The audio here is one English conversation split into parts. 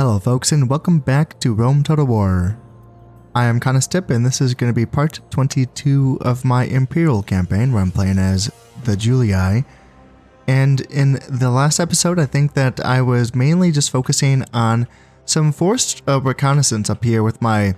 Hello folks and welcome back to Rome Total War. I am Conostip and this is going to be part 22 of my Imperial campaign where I'm playing as the Julii. And in the last episode I think that I was mainly just focusing on some forced reconnaissance up here with my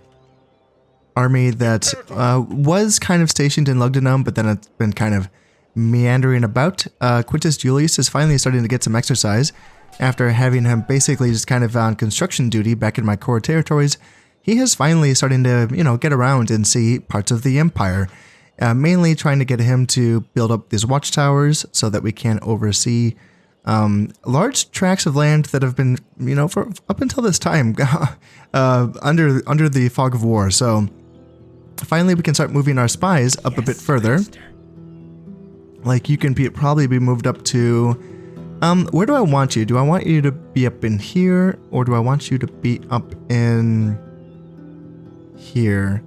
army that was kind of stationed in Lugdunum, but then it's been kind of meandering about. Quintus Julius is finally starting to get some exercise. After having him basically just kind of on construction duty back in my core territories, he is finally starting to, get around and see parts of the Empire. Mainly trying to get him to build up these watchtowers so that we can oversee large tracts of land that have been, for up until this time, under the fog of war. So finally we can start moving our spies up a bit further. Like you can probably be moved up to... where do I want you? Do I want you to be up in here, or do I want you to be up in here?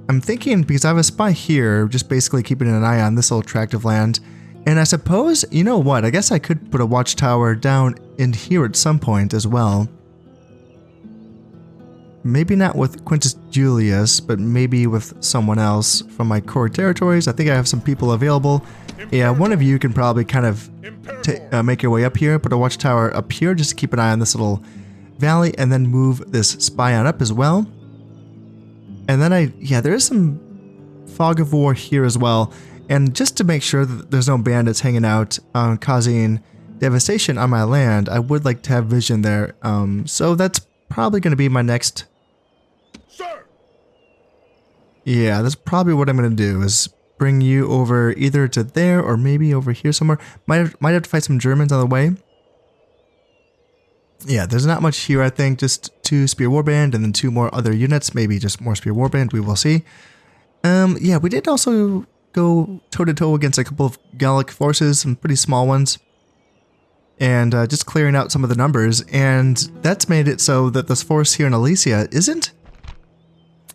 I'm thinking, because I have a spy here, just basically keeping an eye on this little tract of land. And I suppose, you know what, I guess I could put a watchtower down in here at some point as well. Maybe not with Quintus Julius, but maybe with someone else from my core territories. I think I have some people available. Yeah, one of you can probably kind of make your way up here, put a watchtower up here just to keep an eye on this little valley, and then move this spy on up as well. And then there is some fog of war here as well. And just to make sure that there's no bandits hanging out causing devastation on my land, I would like to have vision there. So that's probably going to be my next... Sir! Yeah, that's probably what I'm going to do, is bring you over either to there or maybe over here somewhere. Might have to fight some Germans on the way. Yeah, there's not much here, I think. Just 2 Spear Warband and then 2 more other units. Maybe just more Spear Warband. We will see. Yeah, we did also go toe-to-toe against a couple of Gallic forces, some pretty small ones. And just clearing out some of the numbers. And that's made it so that this force here in Alesia isn't...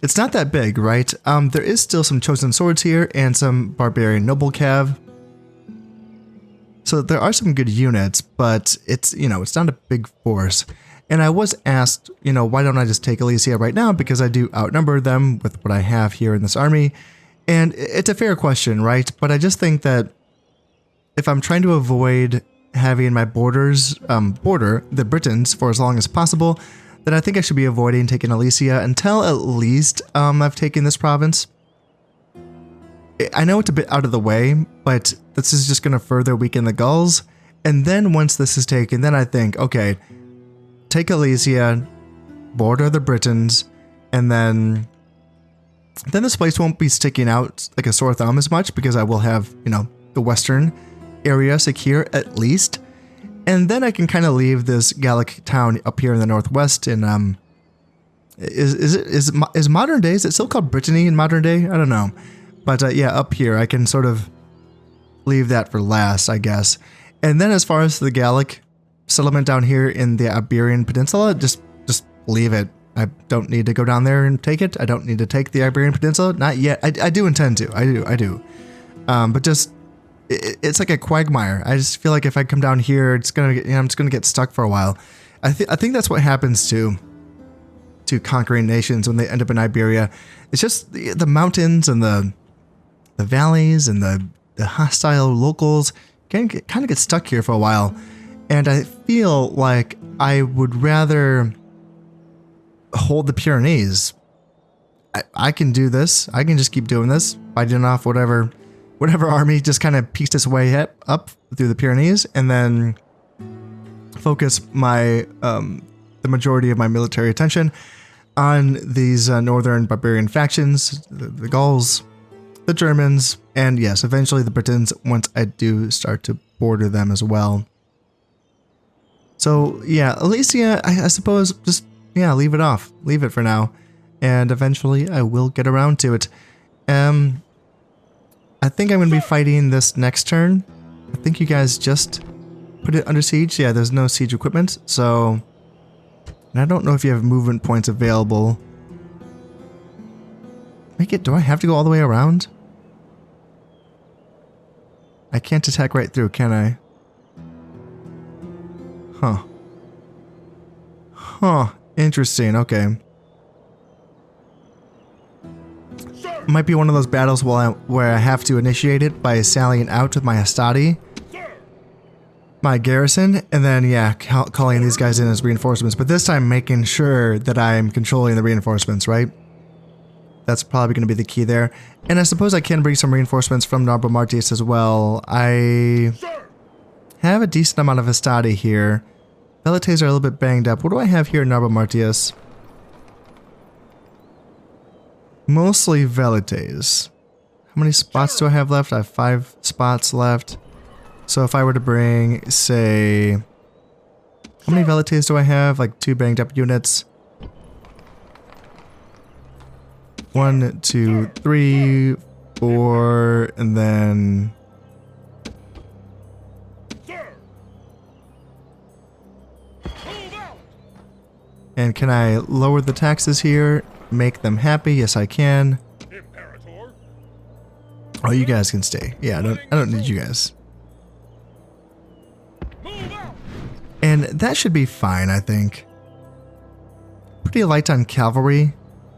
It's not that big, right? There is still some chosen swords here and some barbarian noble cav. So there are some good units, but it's, it's not a big force. And I was asked, why don't I just take Alesia right now? Because I do outnumber them with what I have here in this army. And it's a fair question, right? But I just think that if I'm trying to avoid having my borders border the Britons for as long as possible, then I think I should be avoiding taking Alesia until at least I've taken this province. I know it's a bit out of the way, but this is just going to further weaken the Gauls. And then once this is taken, then I think, okay, take Alesia, border the Britons, and then this place won't be sticking out like a sore thumb as much because I will have, the western area secure at least. And then I can kind of leave this Gallic town up here in the northwest in, is modern day, is it still called Brittany in modern day? I don't know. But yeah, up here, I can sort of leave that for last, I guess. And then as far as the Gallic settlement down here in the Iberian Peninsula, just leave it. I don't need to go down there and take it. I don't need to take the Iberian Peninsula. Not yet. I do intend to. I do. But just... It's like a quagmire. I just feel like if I come down here, it's gonna get, I'm just gonna get stuck for a while. I think that's what happens to conquering nations when they end up in Iberia. It's just the mountains and the valleys and the hostile locals kind of get stuck here for a while. And I feel like I would rather hold the Pyrenees. I can do this. I can just keep doing this, fighting off whatever army just kind of pieced its way up through the Pyrenees, and then focus my the majority of my military attention on these northern barbarian factions, the Gauls, the Germans, and yes, eventually the Britons once I do start to border them as well. So yeah, Alesia, I suppose just, leave it off. Leave it for now. And eventually I will get around to it. I think I'm going to be fighting this next turn. I think you guys just put it under siege. Yeah, there's no siege equipment, so... And I don't know if you have movement points available. Do I have to go all the way around? I can't attack right through, can I? Huh. Huh. Interesting. Okay. Might be one of those battles where I have to initiate it by sallying out with my hastati, my garrison, and then, yeah, calling these guys in as reinforcements. But this time making sure that I'm controlling the reinforcements, right? That's probably going to be the key there. And I suppose I can bring some reinforcements from Narbo Martius as well. I have a decent amount of hastati here. Velites are a little bit banged up. What do I have here in Narbo Martius? Mostly Velites. How many spots do I have left? I have 5 spots left. So if I were to bring, say... How many Velites do I have? Like 2 banged up units. 1, 2, 3, 4, and then... And can I lower the taxes here? Make them happy? Yes, I can. Oh, you guys can stay. Yeah, I don't need you guys. And that should be fine, I think. Pretty light on cavalry.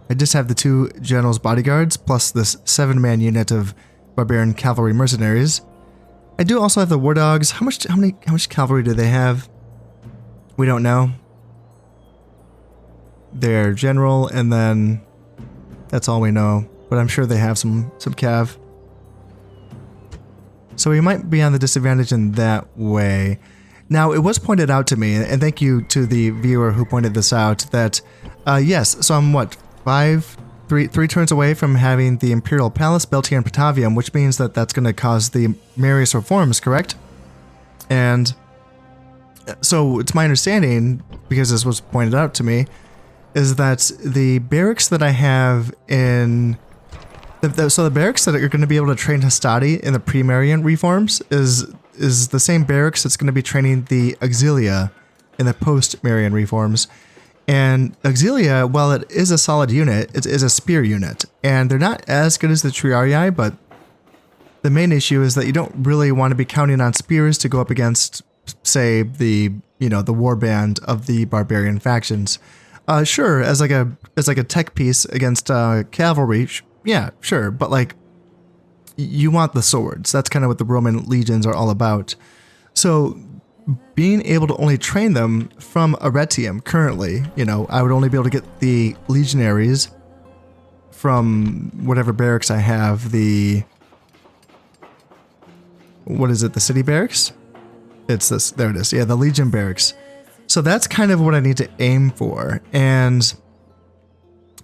I just have the 2 generals' bodyguards plus this 7-man unit of barbarian cavalry mercenaries. I do also have the war dogs. How much cavalry do they have? We don't know. Their general, and then that's all we know. But I'm sure they have some cav. So we might be on the disadvantage in that way. Now, it was pointed out to me, and thank you to the viewer who pointed this out, that yes, so I'm what, 3 turns away from having the Imperial Palace built here in Patavium, which means that that's going to cause the Marius reforms, correct? And so it's my understanding, because this was pointed out to me, is that the barracks that I have in... So the barracks that are going to be able to train hastati in the pre-Marian reforms is the same barracks that's going to be training the auxilia in the post-Marian reforms. And auxilia, while it is a solid unit, it is a spear unit. And they're not as good as the Triarii, but the main issue is that you don't really want to be counting on spears to go up against, say, the warband of the barbarian factions. Sure, as like a tech piece against cavalry, yeah, sure, but like you want the swords. That's kind of what the Roman legions are all about. So being able to only train them from Arretium currently, I would only be able to get the legionaries from whatever barracks I have. What is it? The city barracks? It's this. There it is. Yeah, the legion barracks. So that's kind of what I need to aim for. And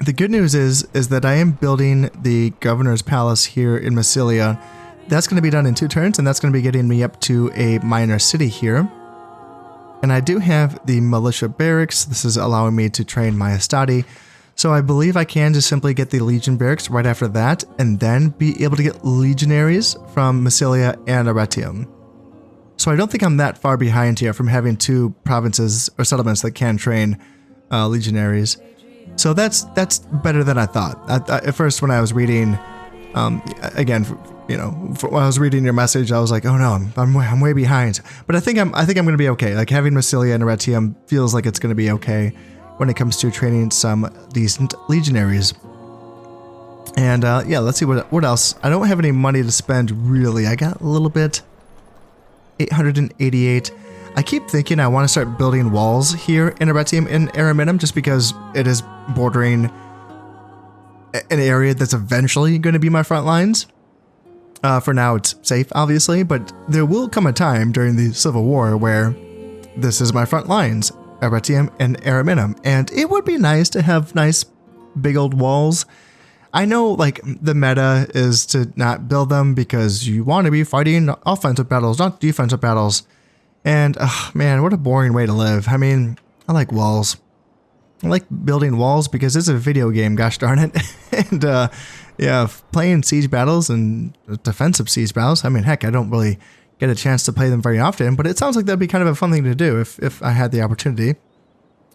the good news is that I am building the governor's palace here in Massilia. That's going to be done in 2 turns, and that's going to be getting me up to a minor city here. And I do have the militia barracks. This is allowing me to train my hastati. So I believe I can just simply get the legion barracks right after that, and then be able to get legionaries from Massilia and Arretium. So I don't think I'm that far behind here from having 2 provinces or settlements that can train legionaries. So that's better than I thought. At first, when I was reading, again, when I was reading your message, I was like, oh no, I'm way behind. But I think I'm going to be okay. Like having Massilia and Arretium feels like it's going to be okay when it comes to training some decent legionaries. And yeah, let's see what else. I don't have any money to spend really. I got a little bit. 888. I keep thinking I want to start building walls here in Arretium and Ariminum just because it is bordering an area that's eventually going to be my front lines. For now, it's safe, obviously, but there will come a time during the Civil War where this is my front lines, Arretium and Ariminum, and it would be nice to have nice big old walls. I know, like, the meta is to not build them because you want to be fighting offensive battles, not defensive battles. And, man, what a boring way to live. I mean, I like walls. I like building walls because it's a video game, gosh darn it. And, yeah, playing siege battles and defensive siege battles, I mean, heck, I don't really get a chance to play them very often, but it sounds like that'd be kind of a fun thing to do if I had the opportunity.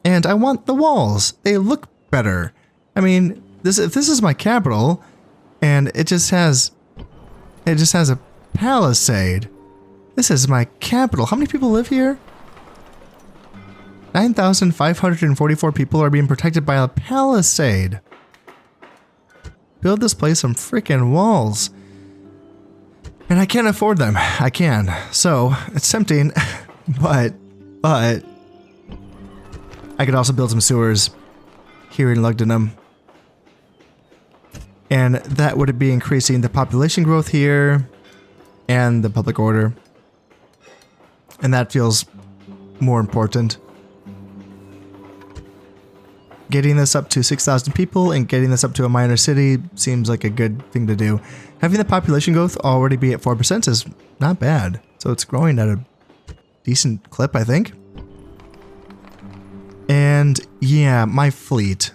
And I want the walls. They look better. I mean, if this is my capital, and it just has a palisade. This is my capital. How many people live here? 9,544 people are being protected by a palisade. Build this place some freaking walls. And I can't afford them. I can. So, it's tempting, but I could also build some sewers here in Lugdenham. And that would be increasing the population growth here and the public order. And that feels more important. Getting this up to 6,000 people and getting this up to a minor city seems like a good thing to do. Having the population growth already be at 4% is not bad. So it's growing at a decent clip, I think. And yeah, my fleet.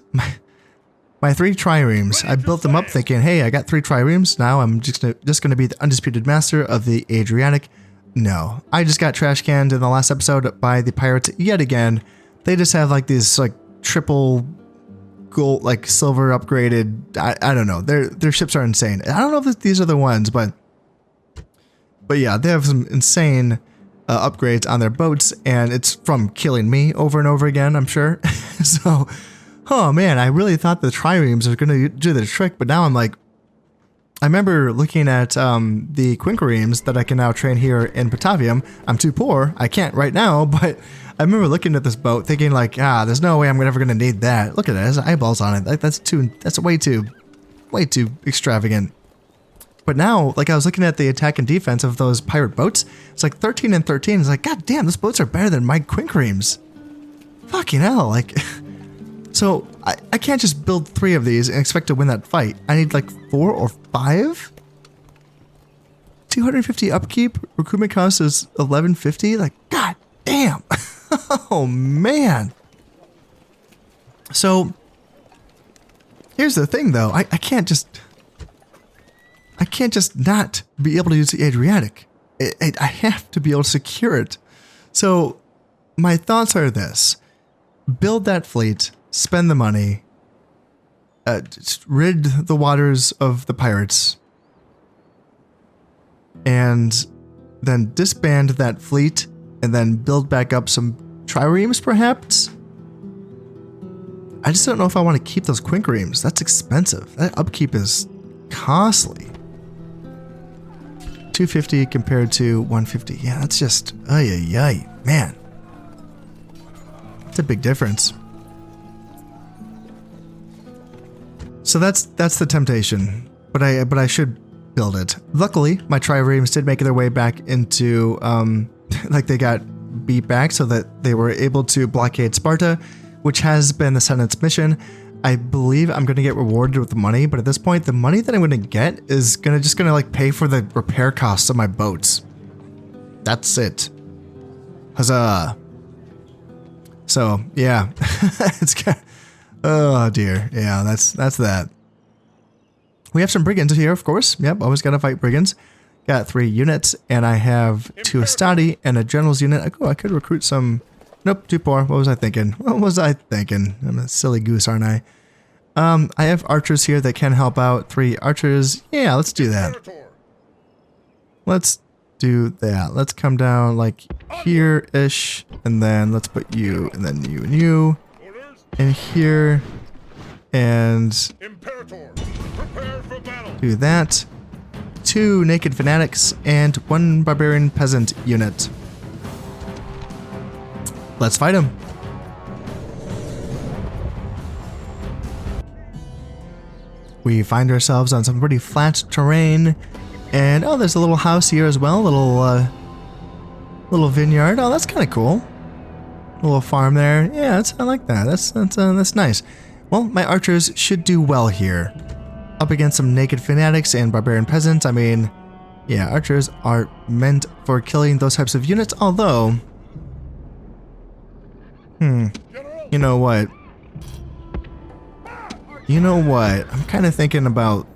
My 3 triremes. I built them up thinking, hey, I got 3 triremes. Now I'm just gonna be the undisputed master of the Adriatic. No, I just got trash canned in the last episode by the pirates yet again. They just have like these like triple gold, like silver upgraded. I don't know. Their ships are insane. I don't know if these are the ones, but yeah, they have some insane upgrades on their boats, and it's from killing me over and over again, I'm sure. So, oh man, I really thought the triremes are gonna do the trick, but now I'm like, I remember looking at the quinqueremes that I can now train here in Batavium. I'm too poor. I can't right now, but I remember looking at this boat thinking like, there's no way I'm ever going to need that. Look at it. It has eyeballs on it. Like, that's way too extravagant. But now, like I was looking at the attack and defense of those pirate boats. It's like 13 and 13. It's like, god damn, those boats are better than my quinqueremes. Fucking hell. Like, so I can't just build 3 of these and expect to win that fight. I need like 4 or 5? 250 upkeep, recruitment cost is 1150. Like, god damn. Oh man. So here's the thing though. I can't just not be able to use the Adriatic. I have to be able to secure it. So my thoughts are this: build that fleet, spend the money, just rid the waters of the pirates, and then disband that fleet, and then build back up some triremes, perhaps? I just don't know if I want to keep those quinqueremes. That's expensive. That upkeep is costly. 250 compared to 150. Yeah, that's just, ay, man. It's a big difference. So that's the temptation, but I should build it. Luckily, my triremes did make their way back into, like they got beat back so that they were able to blockade Sparta, which has been the Senate's mission. I believe I'm going to get rewarded with the money, but at this point, the money that I'm going to get is just going to like pay for the repair costs of my boats. That's it. Huzzah. So yeah, it's kind of, oh dear. Yeah, that's that. We have some brigands here, of course. Yep, always got to fight brigands. Got 3 units, and I have 2 Astati and a general's unit. Oh, I could recruit some. Nope, too poor. What was I thinking? I'm a silly goose, aren't I? I have archers here that can help out. 3 archers. Yeah, let's do that. Let's do that. Let's come down like here-ish, and then let's put you, and then you, and you, and here, and do that. 2 naked fanatics and 1 barbarian peasant unit. Let's fight him. We find ourselves on some pretty flat terrain, and oh, there's a little house here as well, little vineyard. Oh, that's kind of cool. A little farm there. Yeah, I like that. That's nice. Well, my archers should do well here. Up against some naked fanatics and barbarian peasants. I mean, yeah, archers are meant for killing those types of units, although, you know what? I'm kind of thinking about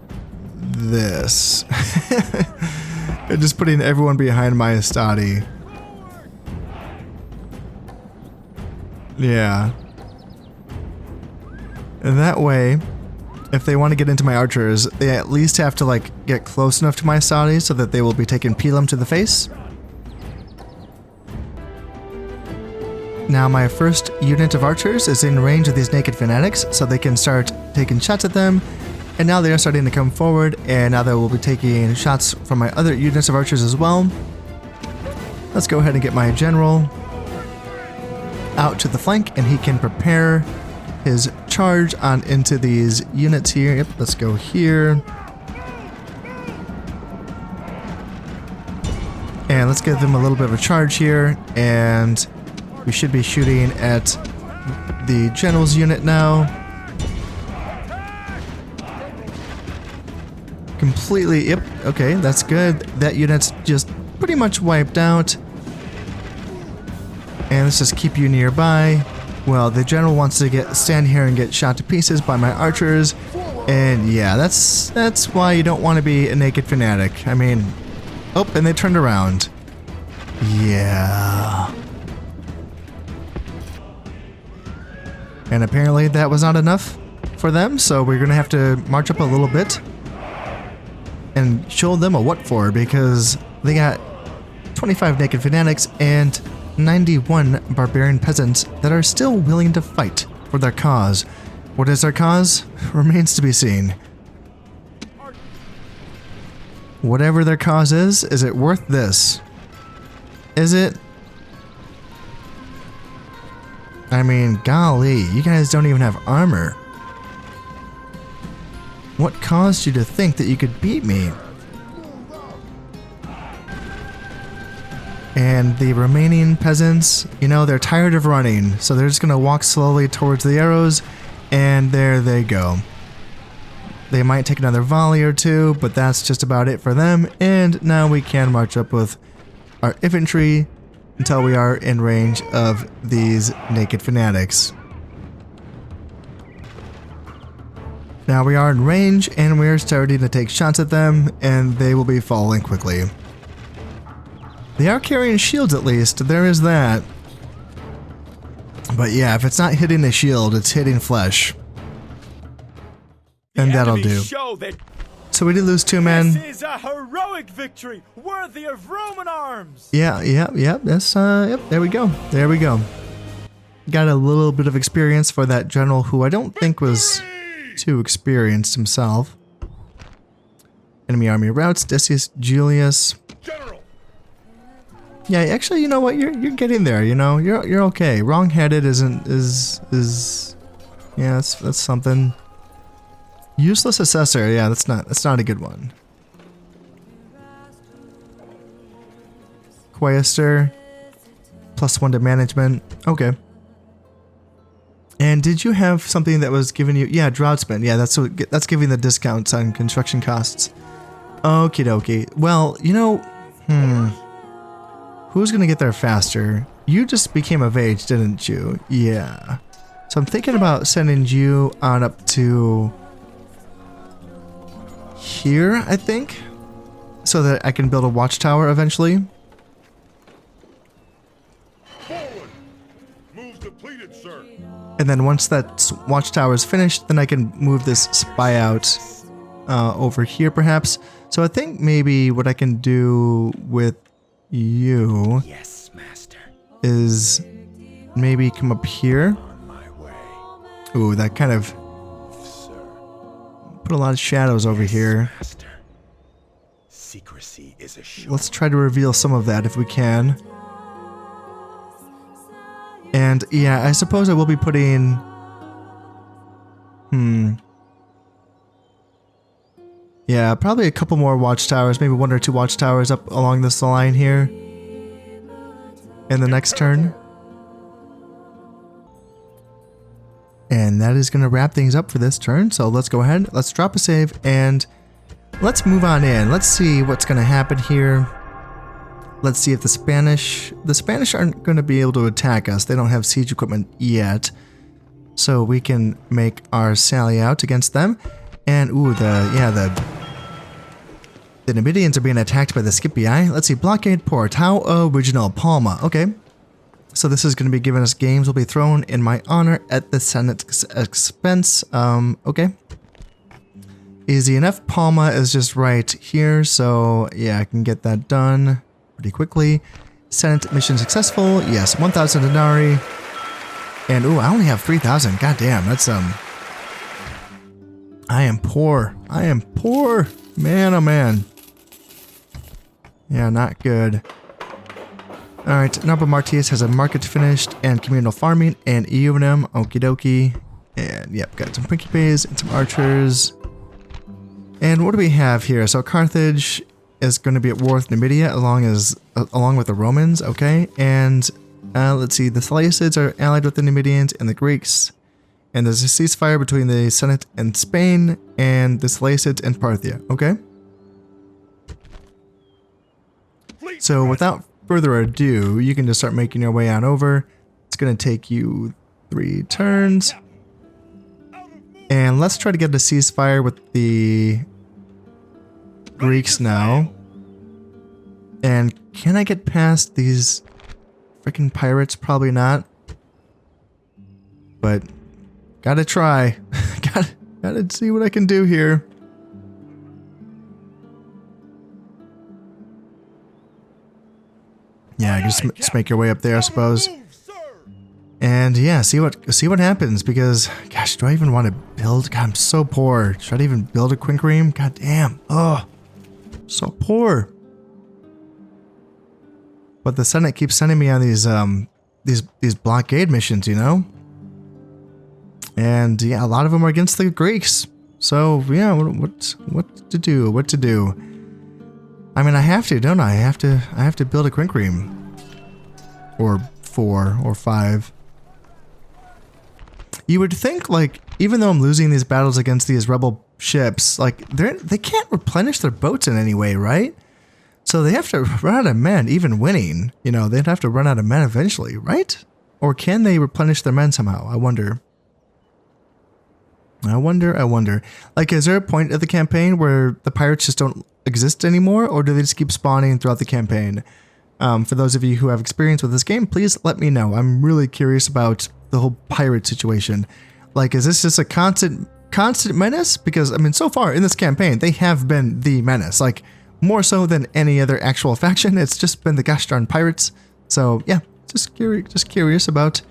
this. Just putting everyone behind my Astati. Yeah. And that way, if they want to get into my archers, they at least have to like get close enough to my Astati so that they will be taking Pelum to the face. Now my first unit of archers is in range of these naked fanatics, so they can start taking shots at them. And now they are starting to come forward, and now they will be taking shots from my other units of archers as well. Let's go ahead and get my general out to the flank, and he can prepare his charge on into these units here. Yep, let's go here. And let's give them a little bit of a charge here, and we should be shooting at the general's unit now. Completely, yep, okay, that's good. That unit's just pretty much wiped out. And let's just keep you nearby. Well, the general wants to stand here and get shot to pieces by my archers. And yeah, that's why you don't want to be a naked fanatic. I mean, oh, and they turned around. Yeah. And apparently that was not enough for them, so we're gonna have to march up a little bit and show them a what for, because they got 25 naked fanatics and 91 barbarian peasants that are still willing to fight for their cause. What is their cause? Remains to be seen. Whatever their cause is it worth this? Is it? I mean, golly, you guys don't even have armor. What caused you to think that you could beat me? And the remaining peasants, you know, they're tired of running, so they're just gonna walk slowly towards the arrows, and there they go. They might take another volley or two, but that's just about it for them, and now we can march up with our infantry until we are in range of these naked fanatics. Now we are in range, and we are starting to take shots at them, and they will be falling quickly. They are carrying shields at least, there is that. But yeah, if it's not hitting a shield, it's hitting flesh. And that'll do. So we did lose 2 men. This is a heroic victory, worthy of Roman arms. Yeah, that's, yep, there we go. There we go. Got a little bit of experience for that general who I don't think was too experienced himself. Enemy army routes, Decius Julius. Yeah, actually, you know what? You're getting there. You know, you're okay. Wrong-headed is yeah, that's something. Useless assessor. Yeah, that's not a good one. Quaestor, +1 to management. Okay. And did you have something that was giving you? Yeah, Droughtsman. Yeah, that's giving the discounts on construction costs. Okie dokie. Well, you know, who's gonna get there faster? You just became of age, didn't you? Yeah. So I'm thinking about sending you on up to here, I think, so that I can build a watchtower eventually. Forward. Move depleted, sir. And then once that watchtower is finished, then I can move this spy out over here perhaps. So I think maybe what I can do with you, Yes, master. is maybe come up here. On my way. Ooh, that kind of put a lot of shadows over here. Master. Secrecy is assured. Let's try to reveal some of that if we can. And yeah, I suppose I will be putting... Yeah, probably a couple more watchtowers, maybe 1 or 2 watchtowers up along this line here. In the next turn. And that is going to wrap things up for this turn, so let's go ahead, let's drop a save, and let's move on in. Let's see what's going to happen here. Let's see if the Spanish aren't going to be able to attack us. They don't have siege equipment yet. So we can make our sally out against them. And ooh, the Numidians are being attacked by the Scipii. Let's see, blockade port, how original, Palma. Okay. So this is going to be giving us games will be thrown in my honor at the Senate's expense. Okay. Easy enough. Palma is just right here, so yeah, I can get that done pretty quickly. Senate mission successful. Yes, 1,000 denarii. And ooh, I only have 3,000. God damn, that's I am poor. I am poor. Man, oh man. Yeah, not good. Alright, Napa Martius has a market finished and communal farming and EUNM. Okie dokie. And yep, got some Principes and some archers. And what do we have here? So Carthage is going to be at war with Numidia along with the Romans, okay? And let's see, the Seleucids are allied with the Numidians and the Greeks. And there's a ceasefire between the Senate and Spain and the Seleucids and Parthia, okay? So without further ado, you can just start making your way on over. It's going to take you 3 turns. And let's try to get a ceasefire with the Greeks now. And can I get past these freaking pirates? Probably not. But gotta try. gotta see what I can do here. Yeah, just make your way up there, I suppose. And yeah, see what happens, because gosh, do I even want to build? God, I'm so poor. Should I even build a quinquereme? God damn. Oh, so poor. But the Senate keeps sending me on these blockade missions, you know? And yeah, a lot of them are against the Greeks. So yeah, what to do? What to do? I mean, I have to, don't I? I have to build a quinquereme. Or 4 or 5. You would think, like, even though I'm losing these battles against these rebel ships, like, they can't replenish their boats in any way, right? So they have to run out of men, even winning. You know, they'd have to run out of men eventually, right? Or can they replenish their men somehow? I wonder. I wonder. Like, is there a point of the campaign where the pirates just don't exist anymore? Or do they just keep spawning throughout the campaign? For those of you who have experience with this game, please let me know. I'm really curious about the whole pirate situation. Like, is this just a constant menace? Because, I mean, so far in this campaign, they have been the menace. Like, more so than any other actual faction. It's just been the gosh darn pirates. So, yeah, just curious about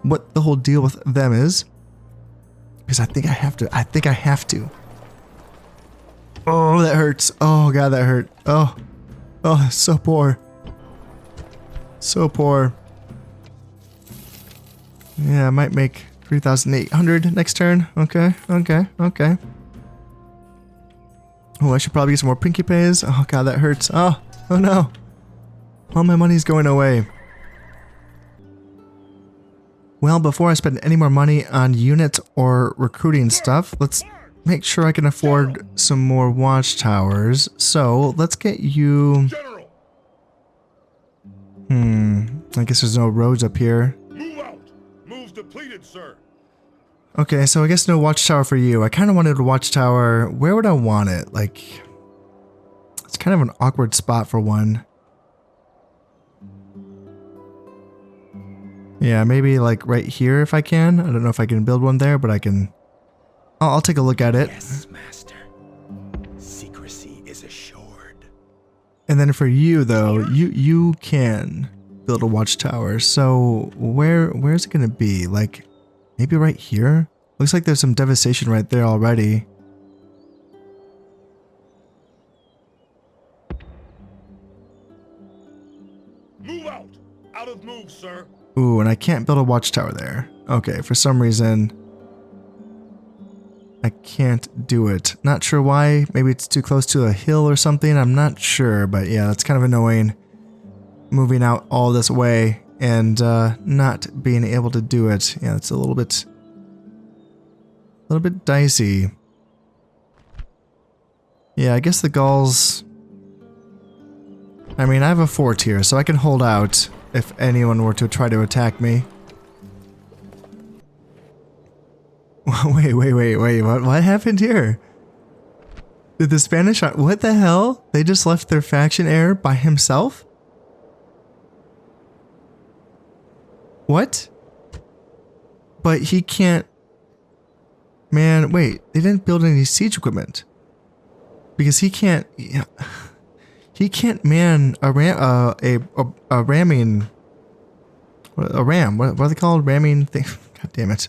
what the whole deal with them is. Because I think I have to. Oh, that hurts. Oh, God, that hurt. Oh, so poor. So poor. Yeah, I might make 3,800 next turn. Okay. Oh, I should probably get some more Principes. Oh, God, that hurts. Oh no. All my money's going away. Well, before I spend any more money on units or recruiting stuff, let's make sure I can afford some more watchtowers. So, let's get you... I guess there's no roads up here. Move out. Move's depleted, sir. Okay, so I guess no watchtower for you. I kind of wanted a watchtower. Where would I want it? Like, it's kind of an awkward spot for one. Yeah, maybe like right here if I can. I don't know if I can build one there, but I can. I'll take a look at it. Yes, master. Secrecy is assured. And then for you though, you can build a watchtower. So where's it gonna be? Like maybe right here? Looks like there's some devastation right there already. Move out. Out of move, sir. Ooh, and I can't build a watchtower there. Okay, for some reason I can't do it. Not sure why. Maybe it's too close to a hill or something. I'm not sure, but yeah, that's kind of annoying. Moving out all this way and not being able to do it. Yeah, it's a little bit dicey. Yeah, I guess the Gauls... I mean, I have a fort here, so I can hold out if anyone were to try to attack me. Wait, what happened here? Did the Spanish... What the hell? They just left their faction heir by himself? What? But he can't... Man, wait, they didn't build any siege equipment. Because he can't... He he can't man a ramming, a ram. What are they called? Ramming thing. God damn it.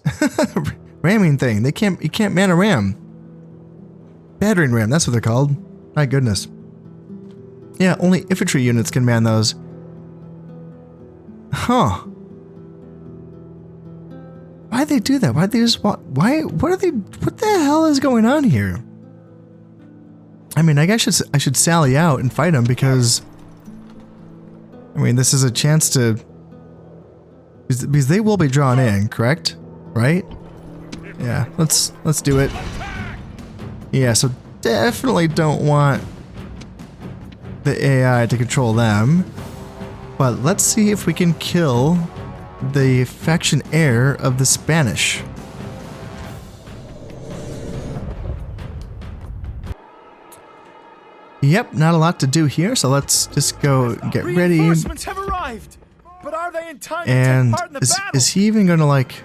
Ramming thing. He can't man a ram. Battering ram. That's what they're called. My goodness. Yeah, only infantry units can man those. Huh. Why'd they do that? Why'd they just what the hell is going on here? I mean, I guess I should sally out and fight them because I mean, this is a chance to because they will be drawn in, correct? Right? Yeah, let's do it. Yeah, so definitely don't want the AI to control them. But let's see if we can kill the faction heir of the Spanish. Yep, not a lot to do here, so let's just go get ready. Reinforcements have arrived, but are they in time to And take part in the battle? is he even gonna like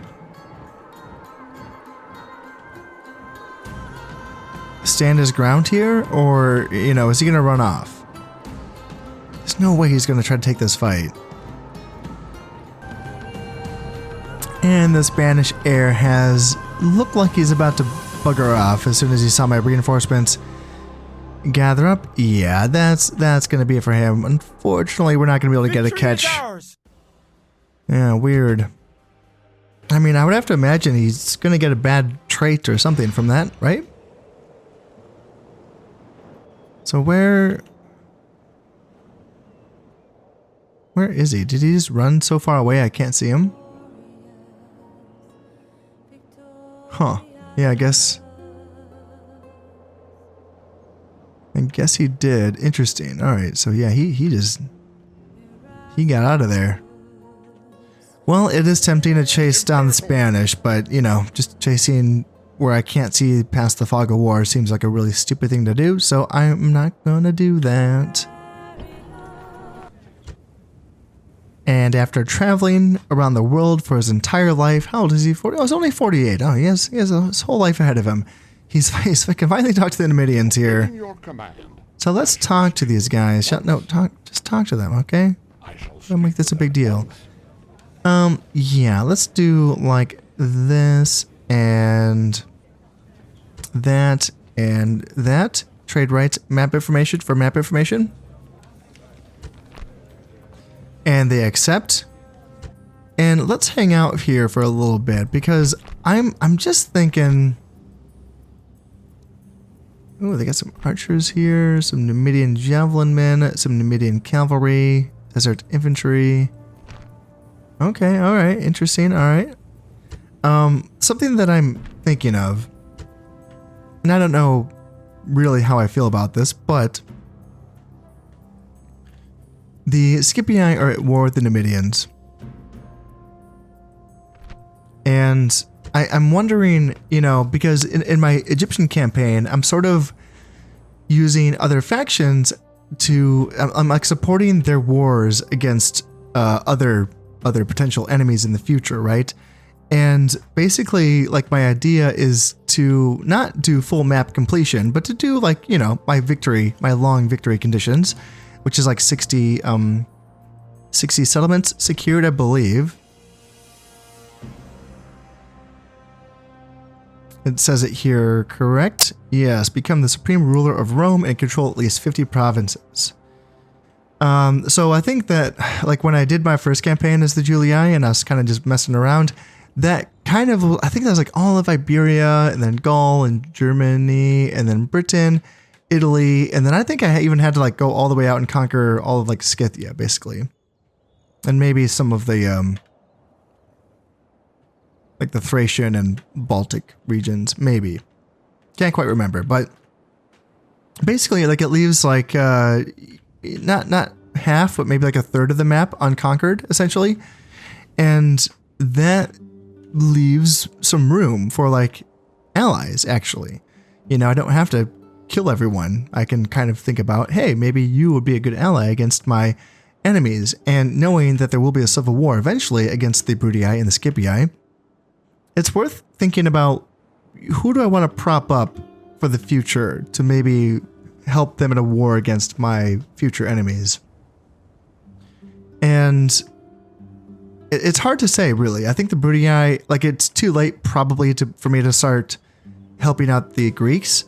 stand his ground here, or you know, is he gonna run off? There's no way he's gonna try to take this fight. And the Spanish heir has looked like he's about to bugger off as soon as he saw my reinforcements gather up. Yeah, that's gonna be it for him. Unfortunately, we're not gonna be able to get a catch. Yeah, weird. I mean, I would have to imagine he's gonna get a bad trait or something from that, right? So where is he? Did he just run so far away I can't see him? Huh. Yeah, I guess he did. Interesting. Alright, so yeah, he got out of there. Well, it is tempting to chase down the Spanish, but you know, just chasing where I can't see past the fog of war seems like a really stupid thing to do, so I'm not gonna do that. And after traveling around the world for his entire life, how old is he? 40? Oh, he's only 48. Oh, he has his whole life ahead of him. He can finally talk to the Numidians here. So let's talk to these guys. Just talk to them, okay? Don't make this a big deal. Yeah, let's do like this and that and that. Trade rights, map information for map information. And they accept. And let's hang out here for a little bit because I'm just thinking. Ooh, they got some archers here, some Numidian javelin men, some Numidian cavalry, desert infantry. Okay, all right, interesting. All right. Something that I'm thinking of, and I don't know really how I feel about this, but the Scipii are at war with the Numidians. And I'm wondering, you know, because in my Egyptian campaign, I'm sort of using other factions to, I'm like supporting their wars against other potential enemies in the future, right? And basically, like my idea is to not do full map completion, but to do like, you know, my long victory conditions, which is like 60 settlements secured, I believe. It says it here, correct? Yes, become the supreme ruler of Rome and control at least 50 provinces. So I think that, like when I did my first campaign as the Julii and I was kind of just messing around, that kind of, I think that was like all of Iberia and then Gaul and Germany and then Britain, Italy, and then I think I even had to like go all the way out and conquer all of like Scythia, basically. And maybe some of the, like the Thracian and Baltic regions, maybe. Can't quite remember, but basically like it leaves like, not half, but maybe like a third of the map unconquered, essentially. And that leaves some room for like allies, actually. You know, I don't have to kill everyone. I can kind of think about, hey, maybe you would be a good ally against my enemies. And knowing that there will be a civil war eventually against the Brutii and the Scipii, it's worth thinking about who do I want to prop up for the future to maybe help them in a war against my future enemies. And it's hard to say, really. I think the Julii, like, it's too late probably for me to start helping out the Greeks.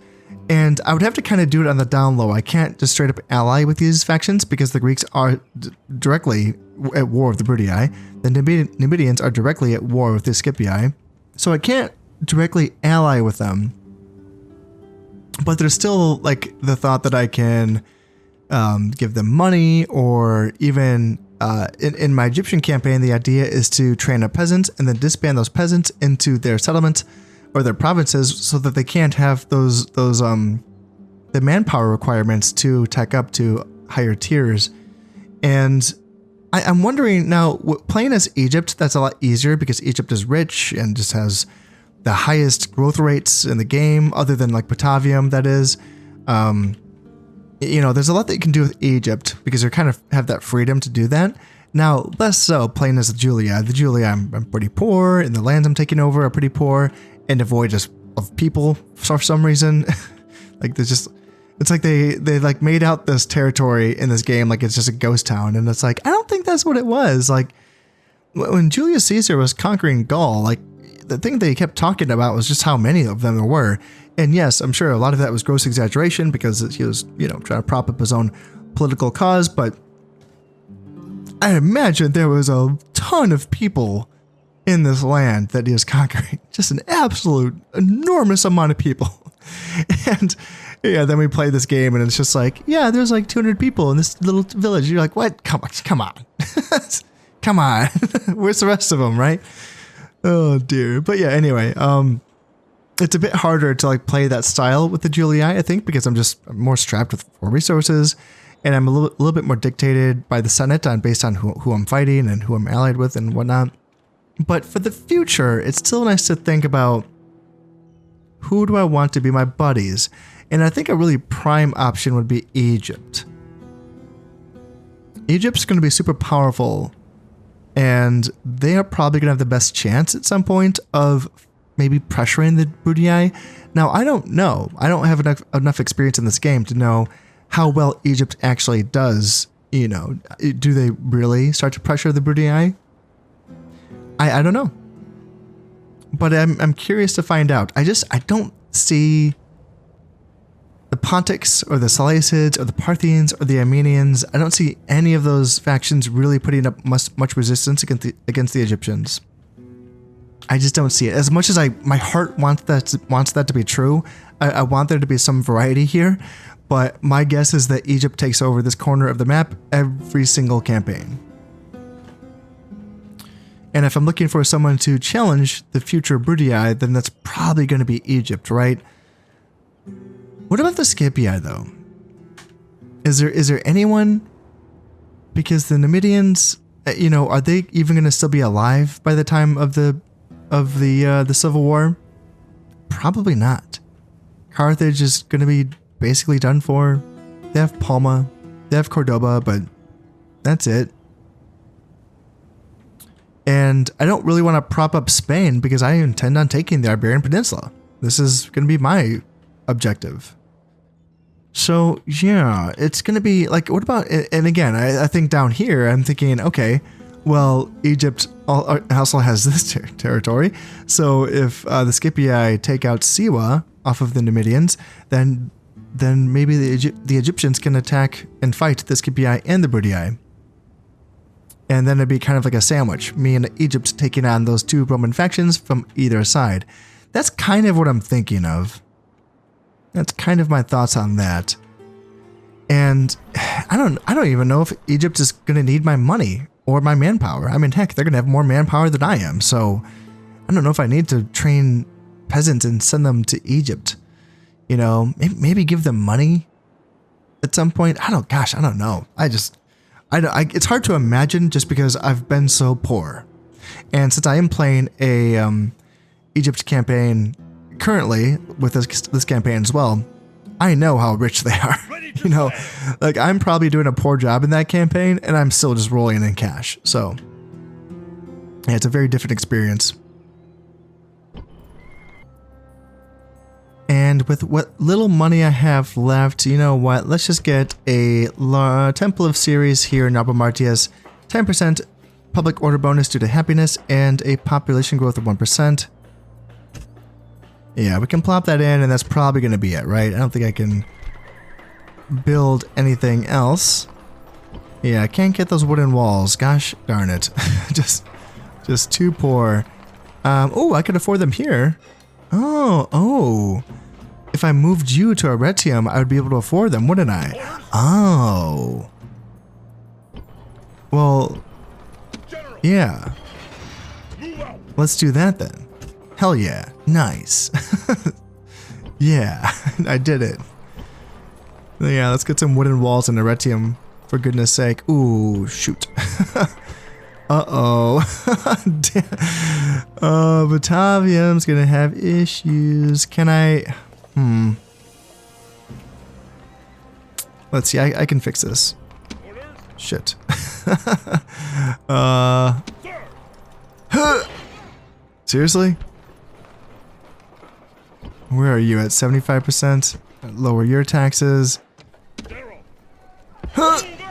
And I would have to kind of do it on the down low. I can't just straight up ally with these factions because the Greeks are directly at war with the Julii. The Numidians are directly at war with the Scipii. So I can't directly ally with them. But there's still like the thought that I can give them money, or even in my Egyptian campaign, the idea is to train up peasants and then disband those peasants into their settlements or their provinces so that they can't have those the manpower requirements to tech up to higher tiers. And I'm wondering now, playing as Egypt, that's a lot easier because Egypt is rich and just has the highest growth rates in the game, other than like Batavium, that is. You know, there's a lot that you can do with Egypt because you kind of have that freedom to do that. Now, less so playing as the Julii. The Julii, I'm pretty poor, and the lands I'm taking over are pretty poor and devoid of people for some reason. Like there's just, it's like they like made out this territory in this game like it's just a ghost town, and it's like I don't think that's what it was. Like when Julius Caesar was conquering Gaul, like the thing they kept talking about was just how many of them there were. And yes, I'm sure a lot of that was gross exaggeration because he was, you know, trying to prop up his own political cause, but I imagine there was a ton of people in this land that he was conquering. Just an absolute enormous amount of people. And yeah, then we play this game and it's just like, yeah, there's like 200 people in this little village. You're like, what? Come on. Come on. Where's the rest of them, right? Oh dear. But yeah, anyway, it's a bit harder to like play that style with the Julii, I think, because I'm more strapped with more resources, and I'm a little bit more dictated by the Senate based on who I'm fighting and who I'm allied with and whatnot. But for the future, it's still nice to think about who do I want to be my buddies, and I think a really prime option would be Egypt. Egypt's going to be super powerful, and they are probably going to have the best chance at some point of maybe pressuring the Julii. Now, I don't know. I don't have enough experience in this game to know how well Egypt actually does. You know, do they really start to pressure the Julii? I don't know. But I'm curious to find out. I don't see the Pontics or the Seleucids or the Parthians or the Armenians. I don't see any of those factions really putting up much resistance against the Egyptians. I just don't see it. As much as my heart wants that to be true, I want there to be some variety here, but my guess is that Egypt takes over this corner of the map every single campaign. And if I'm looking for someone to challenge the future Julii, then that's probably going to be Egypt, right? What about the Scipii, though? Is there anyone? Because the Numidians, you know, are they even going to still be alive by the time of the Civil War? Probably not. Carthage is going to be basically done for. They have Palma, they have Cordoba, but that's it. And I don't really want to prop up Spain because I intend on taking the Iberian Peninsula. This is going to be my objective. So yeah, it's going to be like, what about, and again, I think down here, I'm thinking, okay, well, Egypt also has this territory. So if the Scipii take out Siwa off of the Numidians, then maybe the Egyptians can attack and fight the Scipii and the Julii. And then it'd be kind of like a sandwich, me and Egypt taking on those two Roman factions from either side. That's kind of what I'm thinking of. That's kind of my thoughts on that. And I don't even know if Egypt is going to need my money or my manpower. I mean, heck, they're going to have more manpower than I am. So I don't know if I need to train peasants and send them to Egypt. You know, maybe give them money at some point. I don't know. It's hard to imagine just because I've been so poor. And since I am playing a Egypt campaign currently with this campaign as well, I know how rich they are. You know, like I'm probably doing a poor job in that campaign and I'm still just rolling in cash. So yeah, it's a very different experience. And And with what little money I have left, you know what? Let's just get a Temple of Ceres here in Albemartius. 10% public order bonus due to happiness and a population growth of 1%. Yeah, we can plop that in and that's probably going to be it, right? I don't think I can build anything else. Yeah, I can't get those wooden walls. Gosh darn it. just too poor. Oh, I could afford them here. Oh. If I moved you to Arretium, I would be able to afford them, wouldn't I? Oh. Well, yeah. Let's do that then. Hell yeah. Nice. Yeah, I did it. Yeah, let's get some wooden walls in Arretium, for goodness sake. Ooh, shoot. Uh-oh. Batavium's gonna have issues. Can I... Let's see, I can fix this. Shit. Seriously? Where are you at? 75%? Lower your taxes.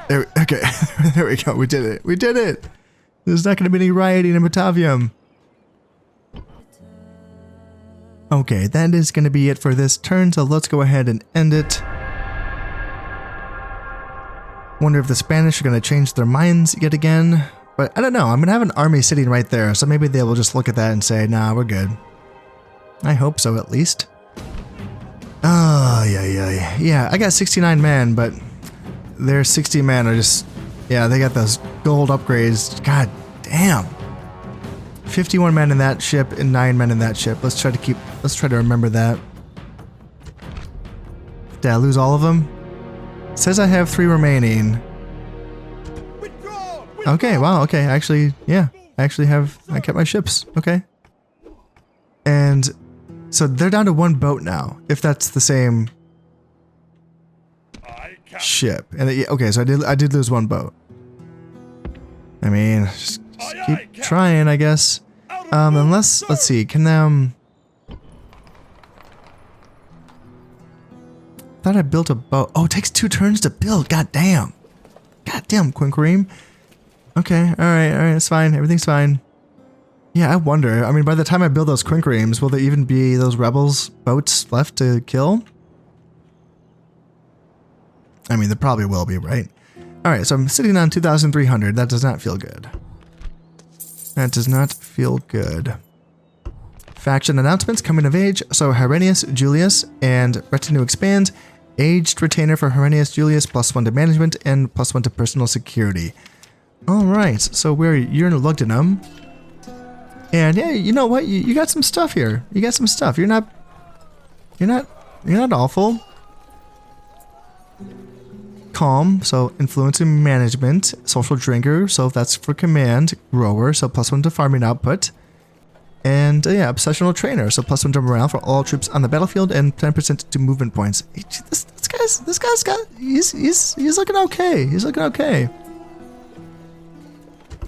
There, okay, there we go. We did it. We did it. There's not going to be any rioting in Batavium. Okay, that is going to be it for this turn, so let's go ahead and end it. Wonder if the Spanish are going to change their minds yet again. But I don't know. I'm going to have an army sitting right there, so maybe they will just look at that and say, nah, we're good. I hope so, at least. Oh, yeah, I got 69 men, but their 60 men are just... Yeah, they got those gold upgrades. God damn. 51 men in that ship and 9 men in that ship. Let's try to remember that. Did I lose all of them? It says I have 3 remaining. Okay, wow, okay, actually, yeah. I kept my ships, okay. And so they're down to 1 boat now, if that's the same ship. And okay, so I did lose 1 boat. I mean, just keep trying, I guess. Unless, let's see, can thought I built a boat. Oh, it takes 2 turns to build. God damn, Quinquereem. Okay, alright, it's fine. Everything's fine. Yeah, I wonder. I mean, by the time I build those Quinquereems, will there even be those rebels boats left to kill? I mean, there probably will be, right? Alright, so I'm sitting on 2,300. That does not feel good. That does not feel good. Faction announcements coming of age. So Herennius Julius and retinue expand. Aged retainer for Herennius Julius, +1 to management and +1 to personal security. Alright, so you're in Lugdunum. And yeah, you know what? You got some stuff here. You got some stuff. You're not awful. Calm, so influence and management. Social drinker, so that's for command. Grower, so +1 to farming output. And yeah, obsessional trainer, so +1 to morale for all troops on the battlefield and 10% to movement points. This guy's got he's looking okay. He's looking okay.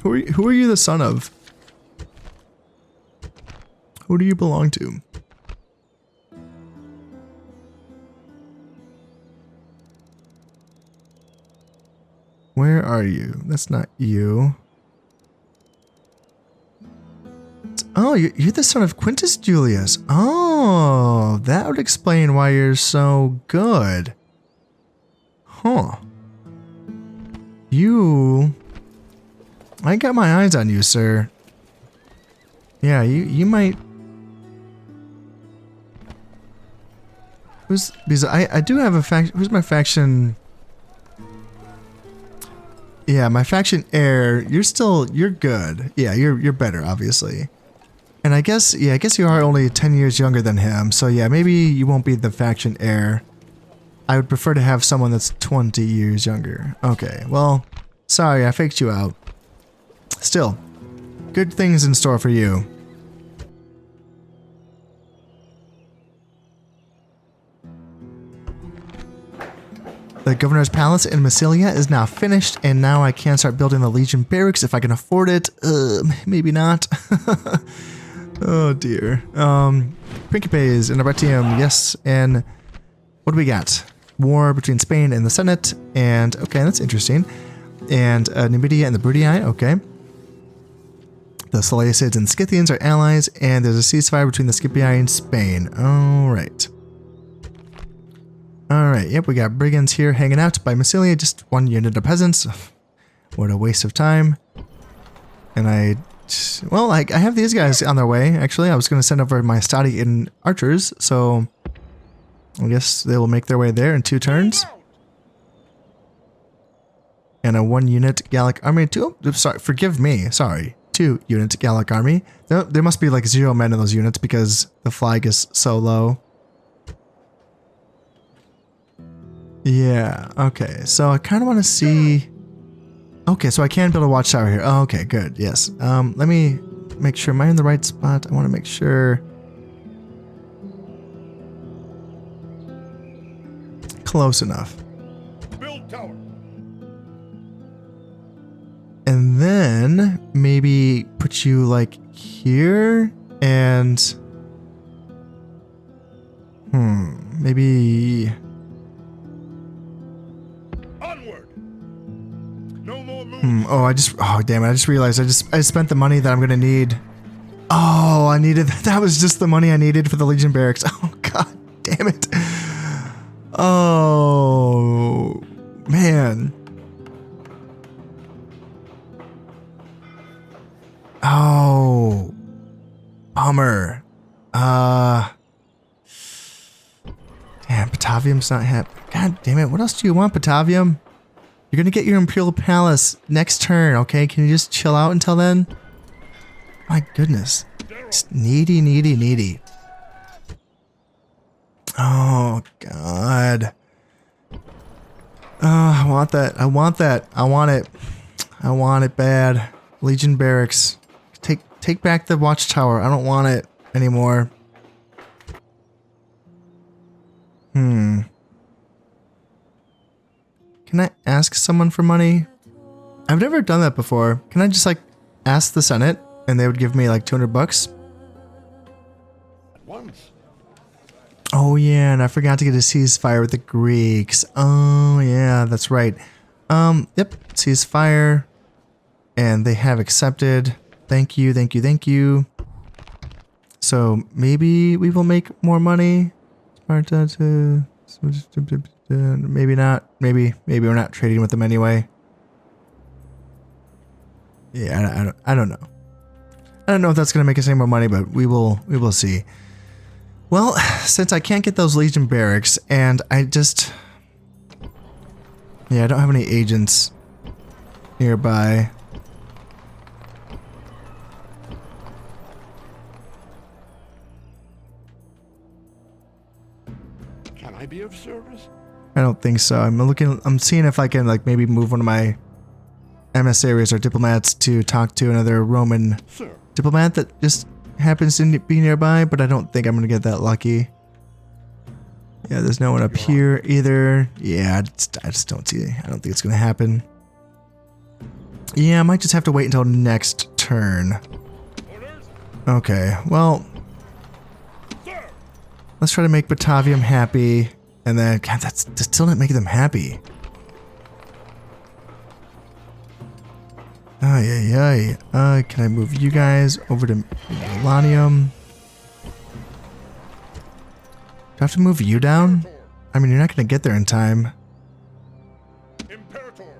Who are you the son of? Who do you belong to? Where are you? That's not you. Oh, you're the son of Quintus Julius. Oh, that would explain why you're so good. Huh. I got my eyes on you, sir. Yeah, you might... Because I do have a faction... Who's my faction... Yeah, my faction heir, you're good. Yeah, you're better, obviously. And I guess you are only 10 years younger than him, so yeah, maybe you won't be the faction heir. I would prefer to have someone that's 20 years younger. Okay, well, sorry, I faked you out. Still, good things in store for you. The governor's palace in Massilia is now finished, and now I can start building the Legion barracks if I can afford it. Maybe not. Oh dear. Principes and Arretium, yes, and what do we got? War between Spain and the Senate, and okay, that's interesting. And Numidia and the Brutii, okay. The Seleucids and Scythians are allies, and there's a ceasefire between the Scipii and Spain. Alright. Alright, yep, we got brigands here hanging out by Massilia, just one unit of peasants. What a waste of time. And I have these guys on their way, actually. I was going to send over my Stadian archers, so I guess they will make their way there in 2 turns. And a 1-unit Gallic army. Forgive me, sorry. 2-unit Gallic army. There must be like 0 men in those units because the flag is so low. Yeah, okay. So I kind of want to see... Okay, so I can build a watchtower here. Oh, okay, good, yes. Let me make sure. Am I in the right spot? I want to make sure... Close enough. Build tower. And then maybe put you like here and maybe Onward. No more moves. oh damn it, I just realized I spent the money that I'm gonna need. Oh, I needed that was just the money I needed for the Legion barracks. Oh god damn it. Oh man. Oh, bummer. Damn, Batavium's not happy. God damn it, what else do you want, Batavium? You're gonna get your Imperial Palace next turn, okay? Can you just chill out until then? My goodness. Just needy, needy, needy. Oh, God. Oh, I want that. I want that. I want it. I want it bad. Legion Barracks. Take back the watchtower. I don't want it anymore. Can I ask someone for money? I've never done that before. Can I just like ask the Senate and they would give me like 200 bucks? At once. Oh yeah, and I forgot to get a ceasefire with the Greeks. Oh yeah, that's right. Yep, ceasefire. And they have accepted. Thank you, thank you, thank you. So maybe we will make more money. Sparta to... Maybe not. Maybe we're not trading with them anyway. Yeah, I don't know. I don't know if that's gonna make us any more money, but we will see. Well, since I can't get those Legion barracks, and I don't have any agents nearby. Can I be of service? I don't think so. I'm seeing if I can like maybe move one of my emissaries or diplomats to talk to another Roman diplomat that just happens to be nearby, but I don't think I'm gonna get that lucky. Yeah, there's no one up here either. Yeah, I just don't see it. I don't think it's gonna happen. Yeah, I might just have to wait until next turn. Okay, well, let's try to make Batavium happy, and then God, that's still not making them happy. Ay. Can I move you guys over to Milanium? Do I have to move you down? I mean, you're not going to get there in time. Imperator.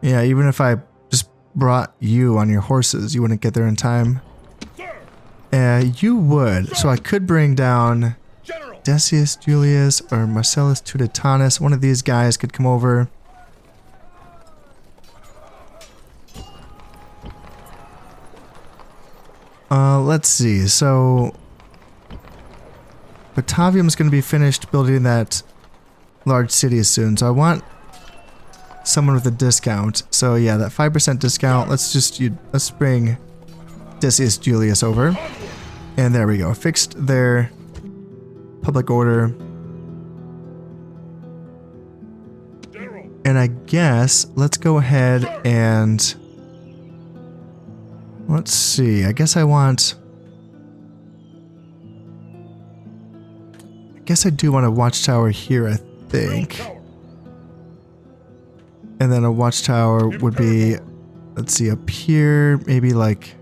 Yeah, even if I just brought you on your horses, you wouldn't get there in time. You would. So I could bring down Decius Julius or Marcellus Tuditanus. One of these guys could come over. Let's see. So Batavium's going to be finished building that large city soon. So I want someone with a discount. So yeah, that 5% discount. Let's bring Decius Julius over. And there we go. Fixed their public order. And I guess let's go ahead and let's see. I guess I want guess I do want a watchtower here, I Build think. tower. And then a watchtower would be, let's see, up here, maybe like...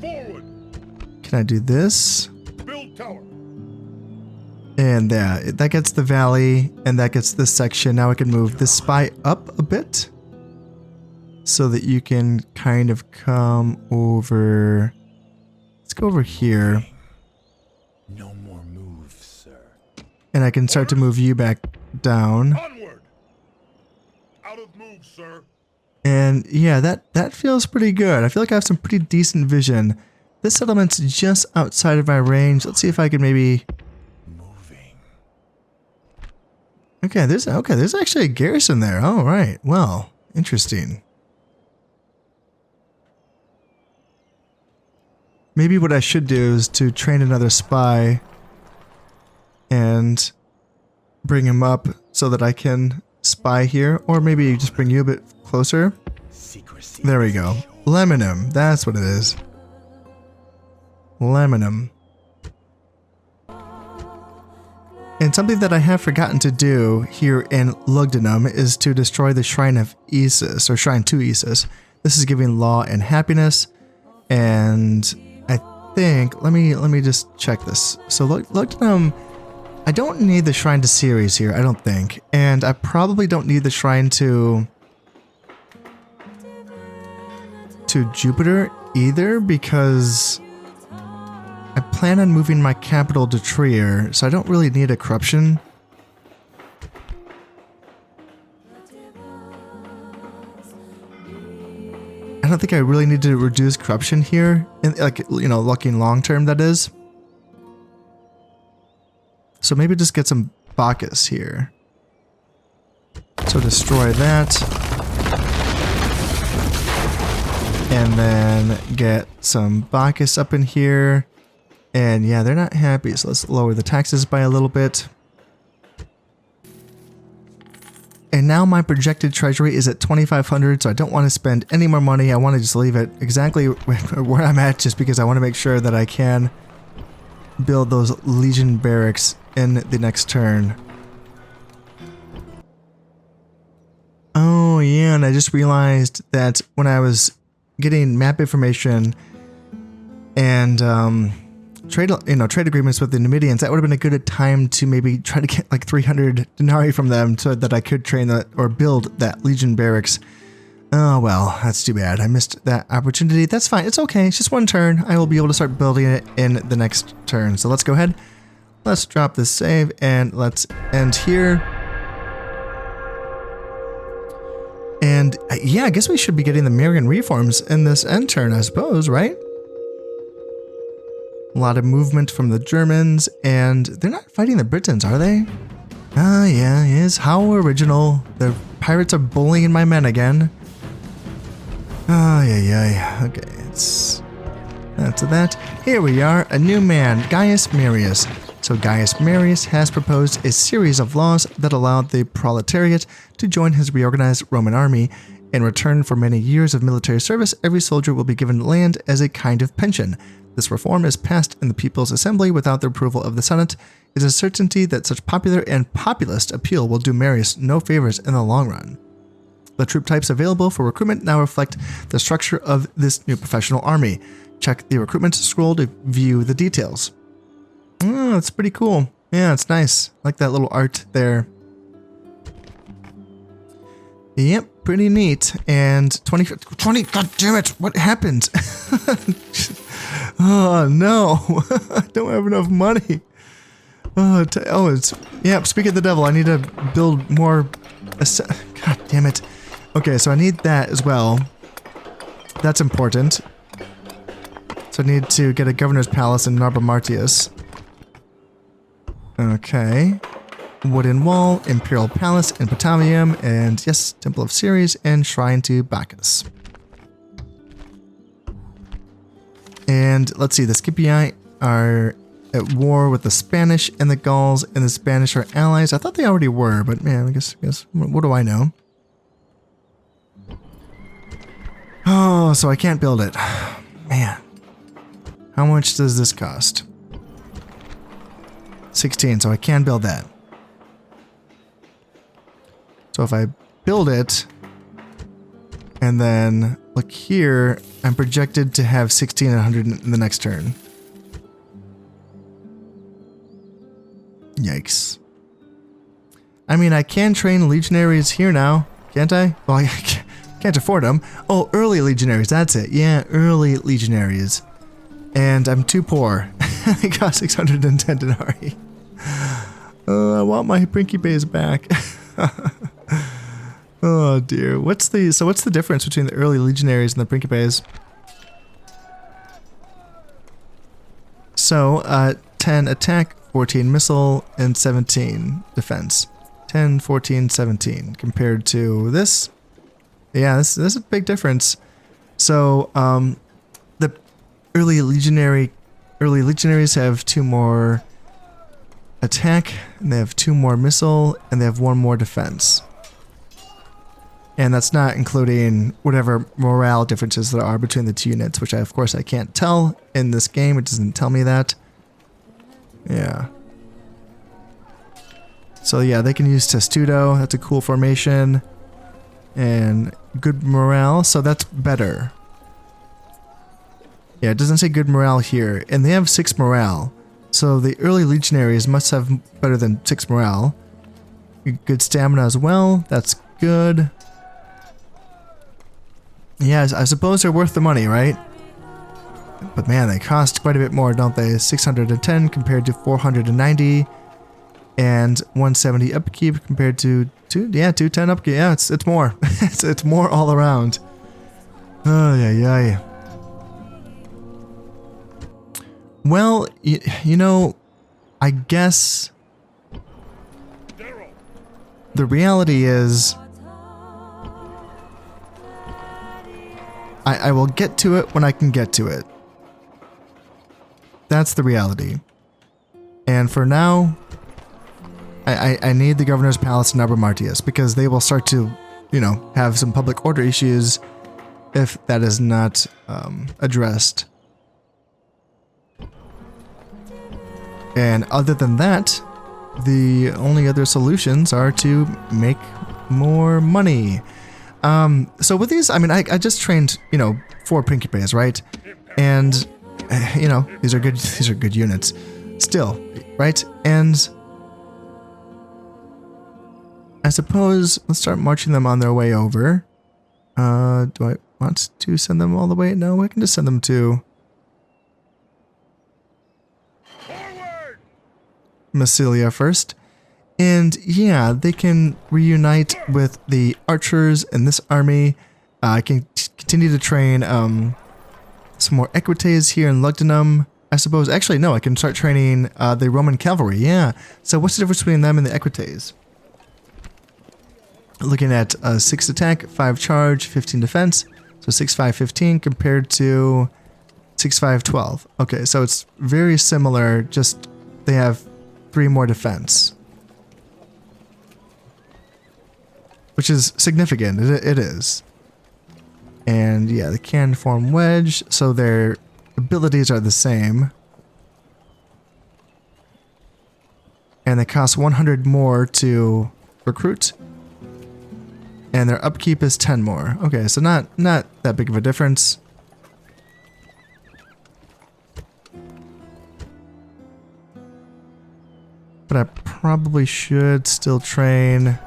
Forward. Can I do this? Build tower. And that gets the valley, and that gets this section. Now I can move this spy up a bit so that you can kind of come over. Let's go over here, No more moves, sir. and I can start to move you back down. Onward. Out of move, sir. And yeah, that feels pretty good. I feel like I have some pretty decent vision. This settlement's just outside of my range. Let's see if I can maybe... Moving. Okay, there's actually a garrison there. All right. Well, interesting. Maybe what I should do is to train another spy and bring him up so that I can spy here, or maybe just bring you a bit closer. Secrecy. There we is go. assured. Lemonum. That's what it is. Lemonum. And something that I have forgotten to do here in Lugdunum is to destroy the Shrine of Isis, or Shrine to Isis. This is giving law and happiness, and I think, let me just check this. So Lugdunum, I don't need the Shrine to Ceres here, I don't think, and I probably don't need the Shrine to Jupiter either, because I plan on moving my capital to Trier, so I don't really need a corruption. I don't think I really need to reduce corruption here, like, you know, looking long term, that is. So maybe just get some Bacchus here. So destroy that. And then get some Bacchus up in here. And yeah, they're not happy, so let's lower the taxes by a little bit. And now my projected treasury is at 2,500, so I don't want to spend any more money. I want to just leave it exactly where I'm at, just because I want to make sure that I can build those Legion barracks in the next turn. Oh yeah, and I just realized that when I was getting map information and trade agreements with the Numidians, that would have been a good time to maybe try to get like 300 denarii from them so that I could train that or build that Legion barracks. Oh well, that's too bad. I missed that opportunity. That's fine. It's okay. It's just one turn. I will be able to start building it in the next turn. So let's go ahead. Let's drop this save and let's end here. And yeah, I guess we should be getting the Marian reforms in this end turn, I suppose, right? A lot of movement from the Germans, and they're not fighting the Britons, are they? Ah, yeah, yes, how original. The pirates are bullying my men again. Ah, yeah. Okay, that's that. Here we are, a new man, Gaius Marius. So Gaius Marius has proposed a series of laws that allowed the proletariat to join his reorganized Roman army. In return for many years of military service, every soldier will be given land as a kind of pension. This reform is passed in the People's Assembly without the approval of the Senate. It is a certainty that such popular and populist appeal will do Marius no favors in the long run. The troop types available for recruitment now reflect the structure of this new professional army. Check the recruitment scroll to view the details. Oh, it's pretty cool. Yeah, it's nice. I like that little art there. Yep, pretty neat. And 20, god damn it, what happened? Oh no, I don't have enough money. Yeah, speak of the devil, I need to build more. God damn it. Okay, so I need that as well. That's important. So I need to get a governor's palace in Narba Martius. Okay. Wooden Wall, Imperial Palace in Patavium, and yes, Temple of Ceres and Shrine to Bacchus. And let's see, the Scipii are at war with the Spanish and the Gauls, and the Spanish are allies. I thought they already were, but man, I guess what do I know? Oh, Oh, so I can't build it. Man. How much does this cost? 16, so I can build that. So if I build it, and then look here, I'm projected to have 16 and 100 in the next turn. Yikes. I mean, I can train legionaries here now, can't I? Well, I can't afford them. Oh, early legionaries, that's it. Yeah, early legionaries. And I'm too poor. I got 610 denarii. I want my Principes back. Oh dear. What's the difference between the early legionaries and the Principes? So, 10 attack, 14 missile, and 17 defense. 10, 14, 17 compared to this. Yeah, this is a big difference. So, the early legionaries have 2 more attack, and they have 2 more missile, and they have 1 more defense. And that's not including whatever morale differences there are between the 2 units, which of course I can't tell in this game. It doesn't tell me that. Yeah. So yeah, they can use Testudo. That's a cool formation. And good morale, so that's better. Yeah, it doesn't say good morale here. And they have 6 morale. So the early legionaries must have better than 6 morale. Good stamina as well. That's good. Yeah, I suppose they're worth the money, right? But man, they cost quite a bit more, don't they? 610 compared to 490. And 170 upkeep compared to 210 upkeep. Yeah, it's more. it's more all around. Oh yeah. Well, you know, I guess the reality is I will get to it when I can get to it. That's the reality. And for now, I need the Governor's Palace in Abramartius, because they will start to, you know, have some public order issues if that is not addressed. And other than that, the only other solutions are to make more money. So with these, I mean, I just trained, you know, 4 Principes, right? And, you know, these are good units. Still, right? And I suppose let's start marching them on their way over. Do I want to send them all the way? No, I can just send them to Massilia first. And yeah, they can reunite with the archers in this army. I can continue to train some more equites here in Lugdunum, I suppose. Actually, no, I can start training the Roman cavalry, yeah. So what's the difference between them and the equites? Looking at 6 attack, 5 charge, 15 defense. So 6, 5, 15 compared to 6, 5, 12. Okay, so it's very similar, just they have 3 more defense. Which is significant, it is. And yeah, they can form wedge, so their abilities are the same. And they cost 100 more to recruit. And their upkeep is 10 more. Okay, so not that big of a difference. But I probably should still train.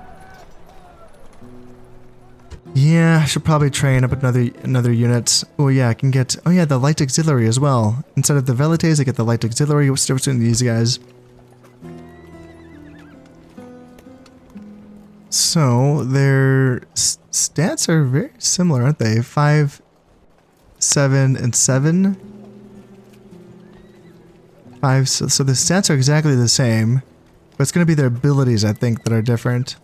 Yeah, I should probably train up another unit. Oh yeah, I can get, oh yeah, the light auxiliary as well. Instead of the velites, I get the light auxiliary. What's the difference between these guys? So their stats are very similar, aren't they? 5, 7, and 7. 5. So the stats are exactly the same, but it's going to be their abilities, I think, that are different.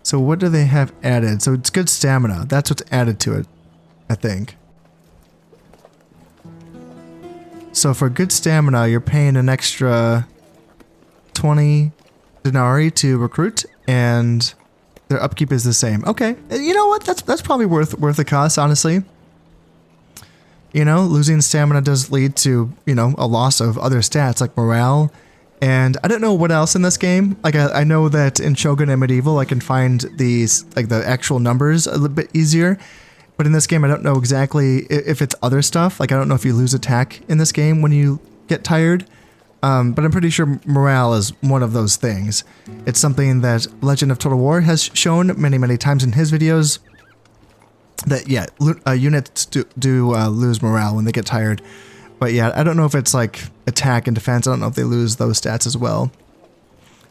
So what do they have added? So it's good stamina. That's what's added to it, I think. So for good stamina, you're paying an extra 20 denarii to recruit, and Their upkeep is the same. Okay, you know what? That's probably worth the cost, honestly. You know, losing stamina does lead to, you know, a loss of other stats like morale. And I don't know what else in this game. Like I know that in Shogun and Medieval I can find these, like the actual numbers a little bit easier. But in this game I don't know exactly if it's other stuff. Like I don't know if you lose attack in this game when you get tired. But I'm pretty sure morale is one of those things. It's something that Legend of Total War has shown many times in his videos. That, yeah, units do lose morale when they get tired. But yeah, I don't know if it's like attack and defense. I don't know if they lose those stats as well.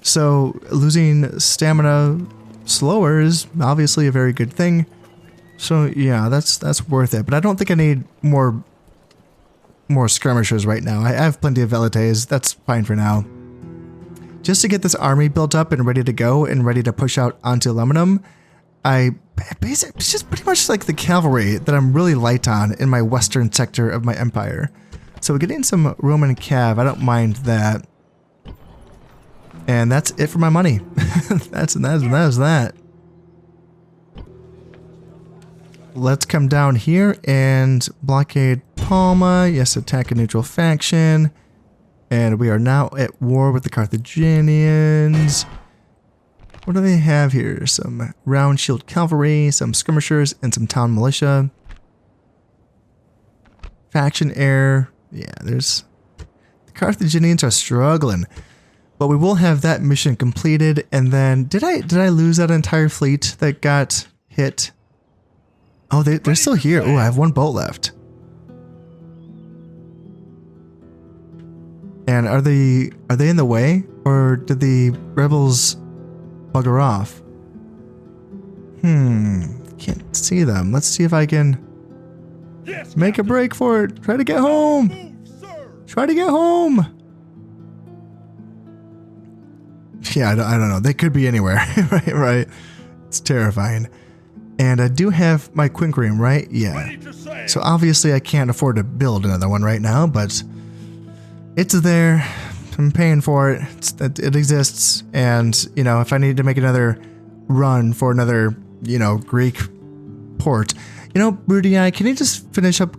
So losing stamina slower is obviously a very good thing. So yeah, that's worth it. But I don't think I need more skirmishers right now. I have plenty of velites. That's fine for now. Just to get this army built up and ready to go and ready to push out onto Aluminum, it's just pretty much like the cavalry that I'm really light on in my western sector of my empire. So we're getting some Roman cav. I don't mind that. And that's it for my money. that's that. Let's come down here and blockade Palma. Yes, attack a neutral faction. And we are now at war with the Carthaginians. What do they have here? Some round shield cavalry, some skirmishers, and some town militia. Faction heir. Yeah, there's... The Carthaginians are struggling. But we will have that mission completed. And then... Did I lose that entire fleet that got hit? Oh, they're still here. Oh, I have one boat left. And are they in the way? Or did the rebels... bugger off? Can't see them. Let's see if I can make a break for it. Try to get home. Try to get home. Yeah, I don't know. They could be anywhere. right. It's terrifying. And I do have my Quinkream, right? Yeah. So obviously I can't afford to build another one right now, but it's there. I'm paying for it. It exists. And, you know, if I need to make another run for another, you know, Greek port, you know, Julii, can you just finish up,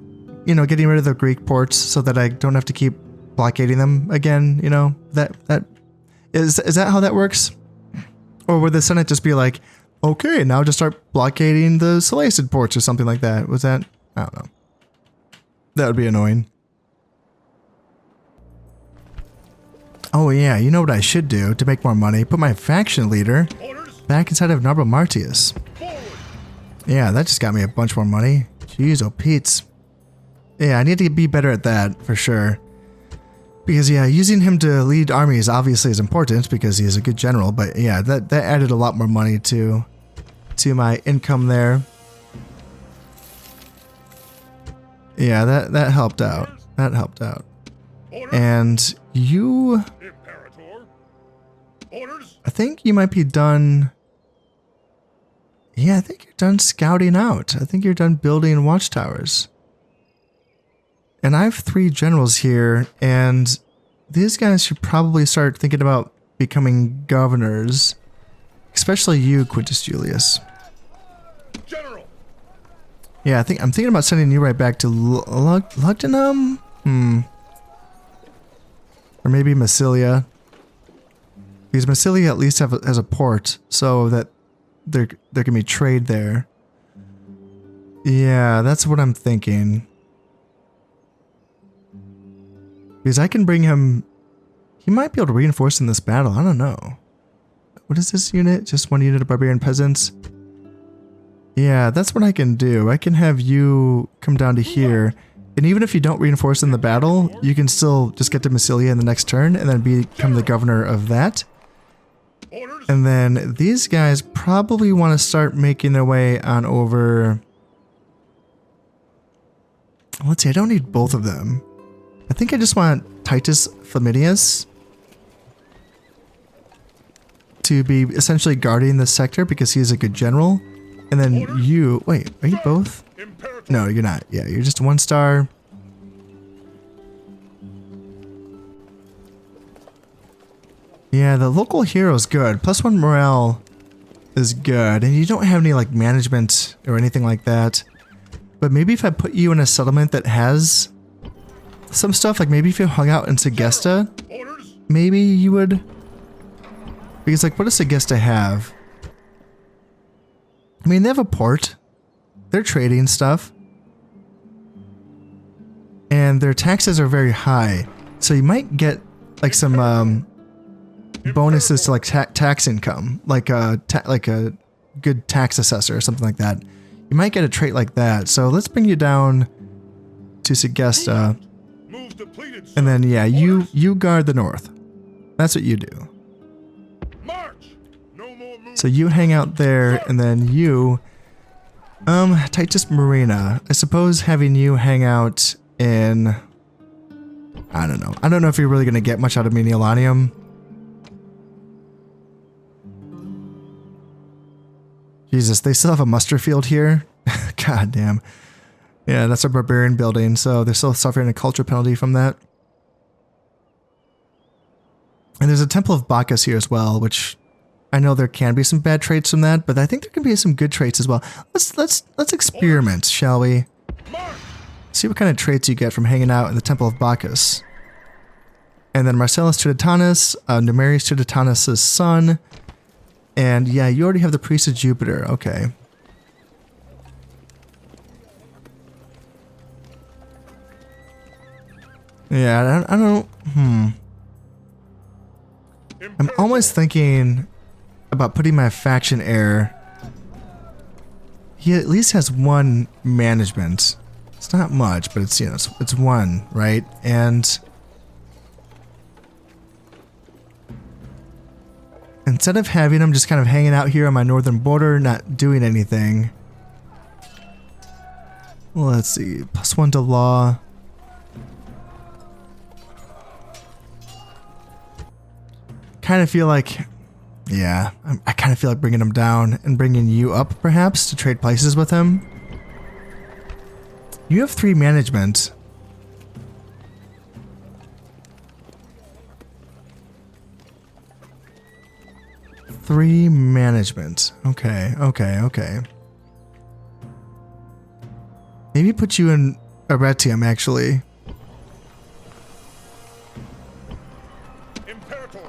you know, getting rid of the Greek ports so that I don't have to keep blockading them again? You know, that is that how that works? Or would the Senate just be like, okay, now just start blockading the Seleucid ports or something like that? Was that? I don't know. That would be annoying. Oh yeah, you know what I should do to make more money? Put my faction leader back inside of Noble Martius. Yeah, that just got me a bunch more money. Jeez, oh Pete's. Yeah, I need to be better at that for sure. Because yeah, using him to lead armies obviously is important because he is a good general. But yeah, that added a lot more money to my income there. Yeah, that helped out. That helped out. And you... I think you might be done... Yeah, I think you're done scouting out. I think you're done building watchtowers. And I have 3 generals here, and these guys should probably start thinking about becoming governors. Especially you, Quintus Julius. General. Yeah, I'm thinking about sending you right back to Lugdunum? Or maybe Massilia. Because Massilia at least has a port, so that there can be trade there. Yeah, that's what I'm thinking. Because I can bring him... He might be able to reinforce in this battle, I don't know. What is this unit? Just 1 unit of barbarian peasants? Yeah, that's what I can do. I can have you come down to here. And even if you don't reinforce in the battle, you can still just get to Massilia in the next turn and then become the governor of that. And then these guys probably want to start making their way on over... Let's see, I don't need both of them. I think I just want Titus Flaminius to be essentially guarding this sector because he's a good general. And then you... Wait, are you both? No, you're not. Yeah, you're just 1 star. Yeah, the local hero's good. +1 morale is good. And you don't have any like management or anything like that. But maybe if I put you in a settlement that has some stuff, like maybe if you hung out in Segesta, Orders. maybe you would. Because like, what does Segesta have? I mean, they have a port. They're trading stuff. And their taxes are very high. So you might get like some bonuses to like tax income, like a good tax assessor or something like that. You might get a trait like that. So let's bring you down to Segesta. Move depleted, sir. And then yeah, you guard the north. That's what you do. March. No more moves. So you hang out there, and then you Titus Marina. I suppose having you hang out in, I don't know. I don't know if you're really gonna get much out of Menialanium. Jesus, they still have a muster field here? God damn. Yeah, that's a barbarian building, so they're still suffering a culture penalty from that. And there's a Temple of Bacchus here as well, which I know there can be some bad traits from that, but I think there can be some good traits as well. Let's experiment, shall we? March. See what kind of traits you get from hanging out in the Temple of Bacchus. And then Marcellus Tridetanus, Numerius Tridetanus' son. And yeah, you already have the Priest of Jupiter. Okay. Yeah, I don't... I'm almost thinking about putting my faction heir. He at least has one management. It's not much, but it's, you know, it's one, right? And instead of having him just kind of hanging out here on my northern border, not doing anything. Well, let's see. +1 to law. Kind of feel like, yeah, I kind of feel like bringing him down and bringing you up, perhaps, to trade places with him. You have 3 management. Three management. Okay. Maybe put you in Arretium, actually. Imperator.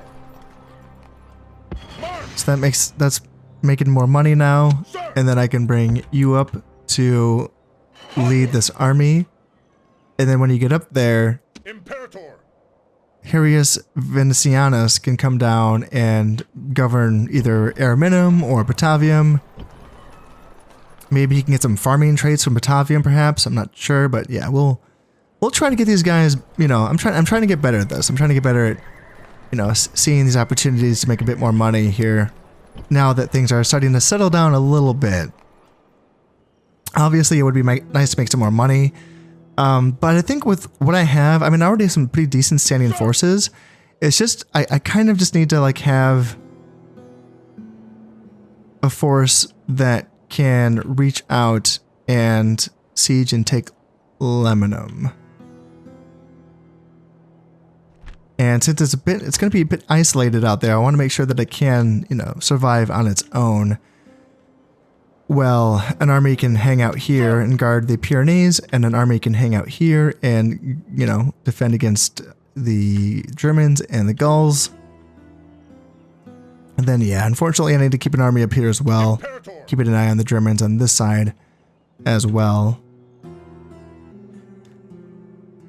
So that's making more money now. Sir. And then I can bring you up to lead this army. And then when you get up there, Imperator. Harius Venetianus can come down and govern either Ariminum or Batavium. Maybe he can get some farming traits from Batavium, perhaps. I'm not sure, but yeah, we'll try to get these guys. You know, I'm trying to get better at this. I'm trying to get better at, you know, seeing these opportunities to make a bit more money here. Now that things are starting to settle down a little bit. Obviously, it would be nice to make some more money. But I think with what I have, I mean, I already have some pretty decent standing forces. It's just, I kind of just need to like have a force that can reach out and siege and take Leminum. And since it's going to be a bit isolated out there, I want to make sure that it can, you know, survive on its own. Well, an army can hang out here and guard the Pyrenees, and an army can hang out here and, you know, defend against the Germans and the Gauls. And then, yeah, unfortunately, I need to keep an army up here as well. Keeping an eye on the Germans on this side as well.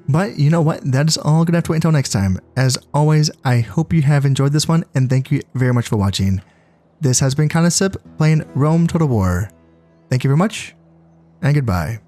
But you know what? That is all. Gonna have to wait until next time. As always, I hope you have enjoyed this one, and thank you very much for watching. This has been Conasip playing Rome Total War. Thank you very much, and goodbye.